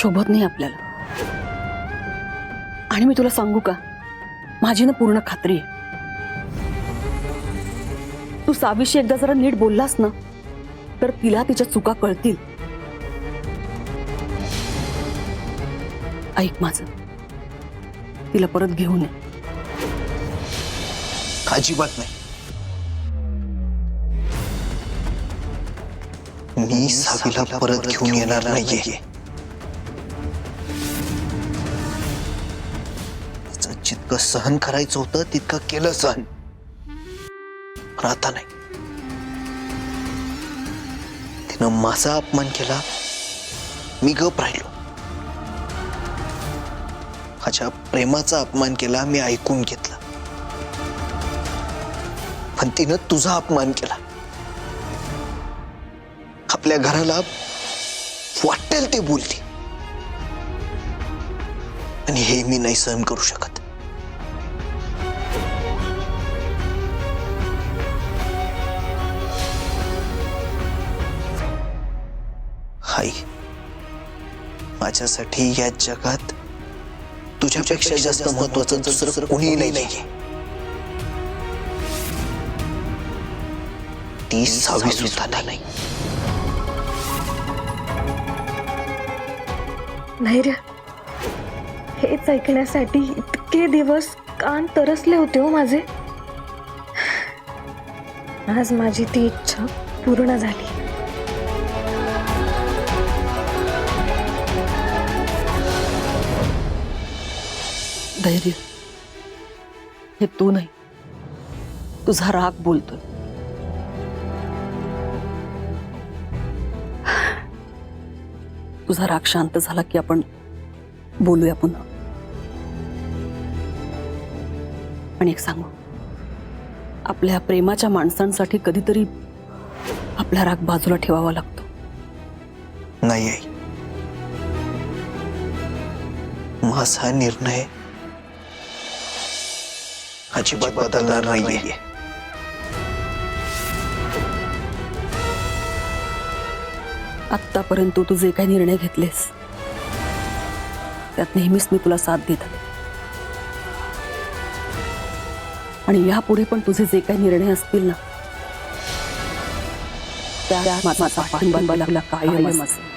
शोभत नाही आपल्याला. आणि मी तुला सांगू का, माझी ना पूर्ण खात्री आहे, तू सावीशी एकदा जरा नीट बोललास ना तर तिला तिच्या चुका कळतील. ऐक माझं, तिला परत घेऊन ये. अजिबात नाही. मी सावीला परत घेऊन येणार नाहीये. तिचं जितकं सहन करायचं होतं तितकं केलं सहन, पण आता नाही. तिनं माझा अपमान केला, मी गप राहिलो. माझ्या प्रेमाचा अपमान केला, मी ऐकून घेतलं. पण तिनं तुझा अपमान केला. आपल्या घराला वाटेल ते बोलती, आणि हे मी नाही सहन करू शकत. आई, माझ्यासाठी या जगात तुझ्यापेक्षा जास्त महत्वाचं दुसरं कोणी नाहीये. ती सावी सुद्धा नाही. धैर्य, हेच ऐकण्यासाठी इतके दिवस कान तरसले होते हो माझे. आज माझी ती इच्छा पूर्ण झाली. धैर्य, हे तू नाही, तुझा राग बोलतोय. तुझा राग शांत झाला की आपण बोलूया पुन्हा. पण एक सांगू, आपल्या प्रेमाच्या माणसांसाठी कधीतरी आपला राग बाजूला ठेवावा लागतो. नाही आई, माझा निर्णय अजिबात बदलणार नाहीये. आत्तापर्यंत तू जे काही निर्णय घेतलेस त्यात नेहमीच मी तुला साथ देत आले, आणि यापुढे पण तुझे जे काही निर्णय असतील ना त्या माझा पाठिंबा लागला कायम असेल.